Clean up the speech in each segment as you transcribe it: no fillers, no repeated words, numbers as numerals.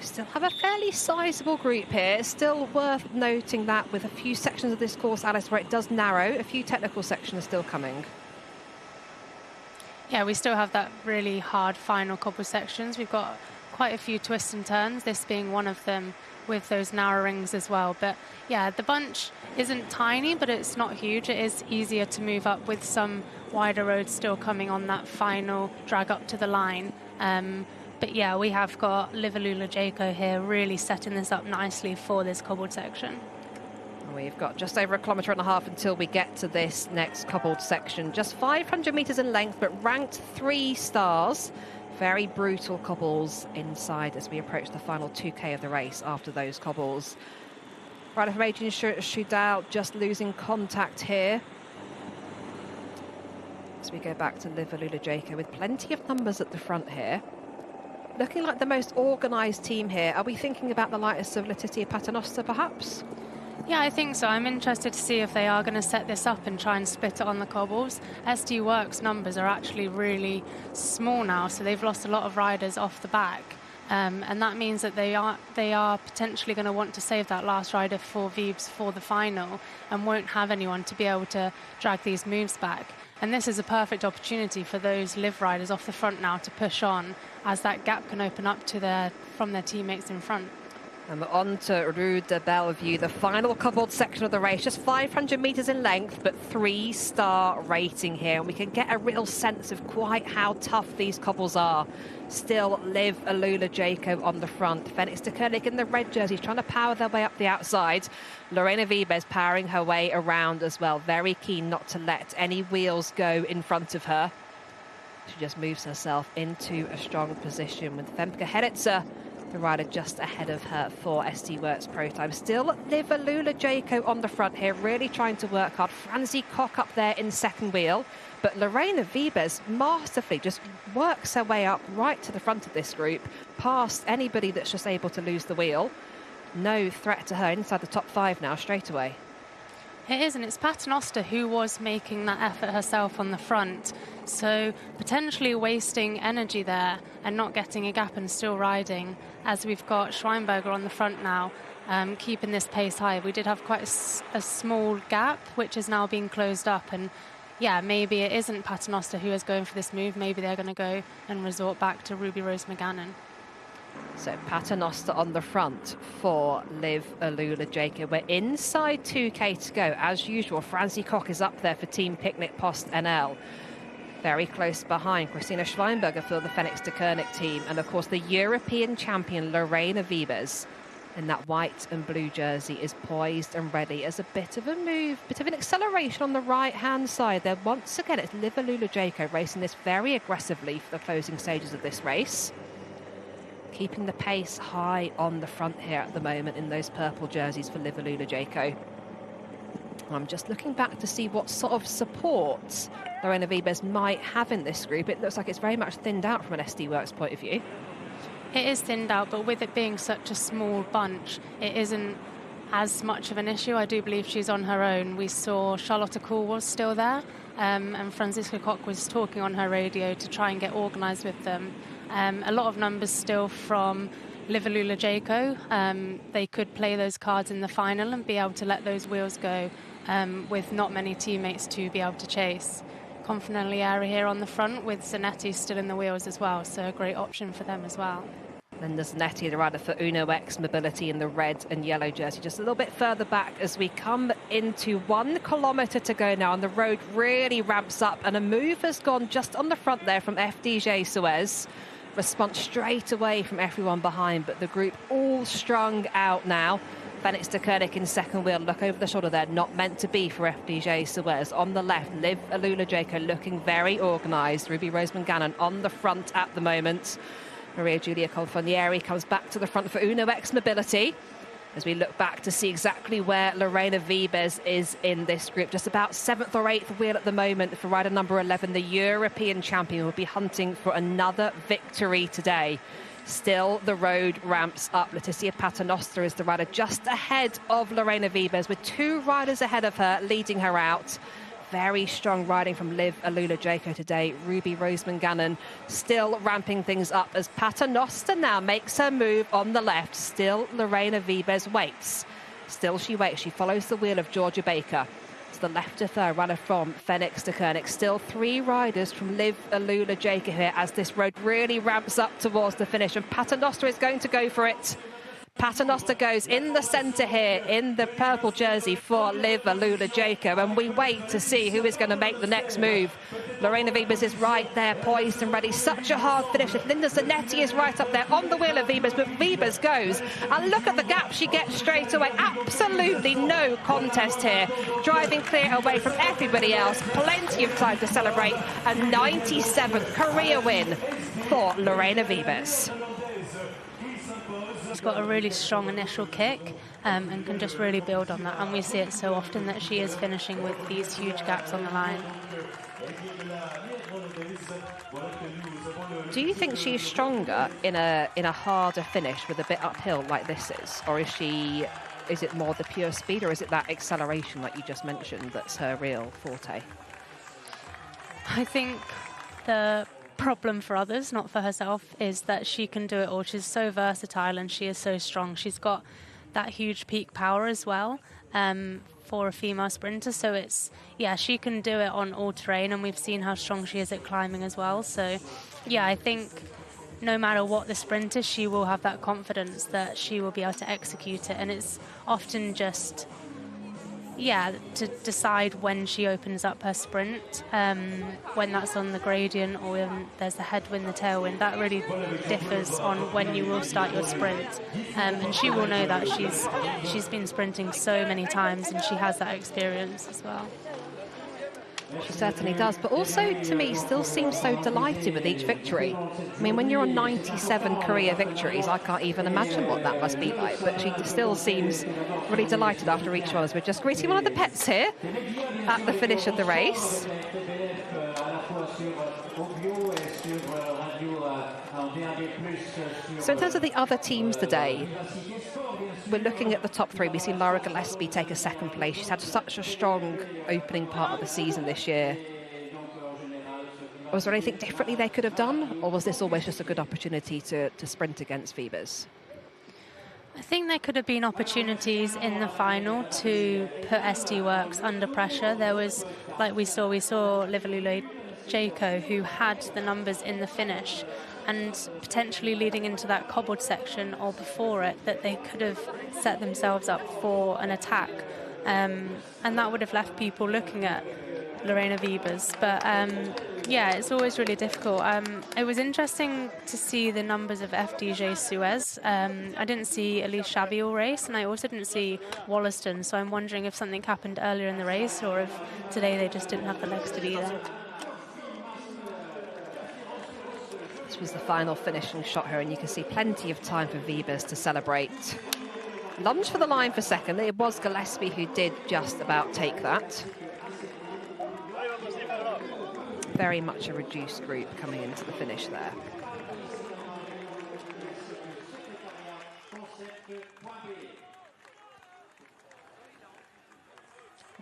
Still have a fairly sizable group here. Still worth noting that with a few sections of this course, Alice, where it does narrow, a few technical sections are still coming. Yeah, we still have that really hard final cobble sections. We've got quite a few twists and turns, this being one of them with those narrow rings as well. But yeah, the bunch isn't tiny, but it's not huge. It is easier to move up with some wider roads still coming on that final drag up to the line. But yeah, we have got Liverlula-Jaco here really setting this up nicely for this cobbled section. We've got just over 1.5 kilometres until we get to this next cobbled section. Just 500 metres in length, but ranked 3 stars. Very brutal cobbles inside as we approach the final 2K of the race after those cobbles. Rider from Adrian Soudal just losing contact here. As we go back to Liverlula-Jaco with plenty of numbers at the front here. Looking like the most organised team here. Are we thinking about the lightest of Letizia Paternoster, perhaps? Yeah, I think so. I'm interested to see if they are going to set this up and try and split it on the cobbles. SD Works numbers are actually really small now, so they've lost a lot of riders off the back. And that means that they are potentially going to want to save that last rider for Vibes for the final and won't have anyone to be able to drag these moves back. And this is a perfect opportunity for those live riders off the front now to push on as that gap can open up to from their teammates in front. And we're on to Rue de Bellevue, the final cobbled section of the race. Just 500 metres in length, but 3-star rating here. And we can get a real sense of quite how tough these cobbles are. Still Liverlula-Jaco on the front. Fenix de Koenig in the red jerseys trying to power their way up the outside. Lorena Vibes powering her way around as well. Very keen not to let any wheels go in front of her. She just moves herself into a strong position with Femke Heretzer, the rider just ahead of her for SD Works Pro Time. Still Liverlula-Jaco on the front here, really trying to work hard. Franzi Koch up there in second wheel, but Lorena Vibes masterfully just works her way up right to the front of this group, past anybody that's just able to lose the wheel. No threat to her inside the top 5 now straight away. It is, and it's Paternoster who was making that effort herself on the front. So potentially wasting energy there and not getting a gap and still riding, as we've got Schweinberger on the front now, keeping this pace high. We did have quite a small gap, which is now being closed up. And yeah, maybe it isn't Paternoster who is going for this move. Maybe they're going to go and resort back to Ruby Rose McGannon. So Paternoster on the front for Liverlula-Jaco. We're inside 2K to go. As usual, Franzi Koch is up there for Team Picnic Post NL. Very close behind Christina Schweinberger for the Fenix de Koenig team. And of course, the European champion Lorena Vibes in that white and blue jersey is poised and ready as a bit of a move, bit of an acceleration on the right-hand side there. Once again, it's Liverlula-Jaco racing this very aggressively for the closing stages of this race. Keeping the pace high on the front here at the moment in those purple jerseys for Liverlula-Jaco. I'm just looking back to see what sort of support Lorena Vibes might have in this group. It looks like it's very much thinned out from an SD Works point of view. It is thinned out, but with it being such a small bunch, it isn't as much of an issue. I do believe she's on her own. We saw Charlotte Kool was still there, and Franziska Koch was talking on her radio to try and get organised with them. A lot of numbers still from Liverlula-Jaco. They could play those cards in the final and be able to let those wheels go with not many teammates to be able to chase. Confinelliere here on the front with Zanetti still in the wheels as well, so a great option for them as well. And there's Zanetti, the rider for Uno X Mobility in the red and yellow jersey, just a little bit further back as we come into 1 kilometre to go now, and the road really ramps up, and a move has gone just on the front there from FDJ Suez. Response straight away from everyone behind, but the group all strung out now. Fenix de Koenig in second wheel, look over the shoulder there, not meant to be for FDJ Suez. On the left, Liverlula-Jaco looking very organised. Ruby Rose McGannon on the front at the moment. Maria Giulia Confonieri comes back to the front for Uno X Mobility. As we look back to see exactly where Lorena Vibes is in this group. Just about 7th or 8th wheel at the moment for rider number 11, the European champion, will be hunting for another victory today. Still, the road ramps up. Letizia Paternoster is the rider just ahead of Lorena Vibes, with 2 riders ahead of her leading her out. very strong riding from Liv Alula-Jaco today. Ruby Roseman-Gannon still ramping things up as Paternoster now makes her move on the left. Still Lorena Wiebes waits. Still she waits. She follows the wheel of Georgia Baker. To the left of her, runner from Phoenix de Koenig. Still 3 riders from Liv Alula-Jaco here as this road really ramps up towards the finish. And Paternoster is going to go for it. Paternoster goes in the centre here in the purple jersey for Liv Alula-Jaco, and we wait to see who is going to make the next move. Lorena Wiebes is right there, poised and ready. Such a hard finish. Linda Zanetti is right up there on the wheel of Wiebes, but Wiebes goes. And look at the gap she gets straight away. Absolutely no contest here. Driving clear away from everybody else. Plenty of time to celebrate. A 97th career win for Lorena Wiebes. She's got a really strong initial kick and can just really build on that. And we see it so often that she is finishing with these huge gaps on the line. Do you think she's stronger in a harder finish with a bit uphill like this is? Or is it more the pure speed, or is it that acceleration like you just mentioned that's her real forte? I think the problem for others, not for herself, is that she can do it all. She's so versatile and she is so strong. She's got that huge peak power as well for a female sprinter. So she can do it on all terrain, and we've seen how strong she is at climbing as well. So yeah, I think no matter what the sprint is, she will have that confidence that she will be able to execute it. And it's often just to decide when she opens up her sprint, when that's on the gradient or when there's the headwind, the tailwind. That really differs on when you will start your sprint. And she will know that. She's been sprinting so many times and she has that experience as well. She certainly does, but also to me still seems so delighted with each victory. I mean, when you're on 97 career victories, I can't even imagine what that must be like, but she still seems really delighted after each one. As we're just greeting one of the pets here at the finish of the race. So in terms of the other teams today, we're looking at the top 3. We see Lara Gillespie take a 2nd place. She's had such a strong opening part of the season this year. Was there anything differently they could have done, or was this always just a good opportunity to sprint against Wiebes? I think there could have been opportunities in the final to put SD Worx under pressure. There was, like we saw Liv Alula-Jaco, who had the numbers in the finish, and potentially leading into that cobbled section or before it, that they could have set themselves up for an attack. And that would have left people looking at Lorena Wiebes. But it's always really difficult. It was interesting to see the numbers of FDJ Suez. I didn't see Elise Chavial race, and I also didn't see Wollaston. So I'm wondering if something happened earlier in the race, or if today they just didn't have the legs to be there. This was the final finishing shot here, and you can see plenty of time for Wiebes to celebrate. Lunge for the line for 2nd. It was Gillespie who did just about take that. Very much a reduced group coming into the finish there.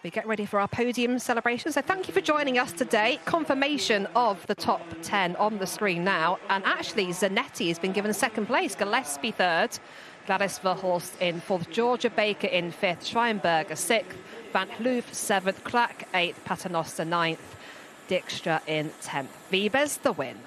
We get ready for our podium celebration. So thank you for joining us today. Confirmation of the top 10 on the screen now. And actually, Zanetti has been given 2nd place. Gillespie 3rd. Gladys Verhulst in 4th. Georgia Baker in 5th. Schweinberger 6th. Van Hoof 7th. Klack 8th. Paternoster 9th. Dijkstra in 10th. Wiebes the win.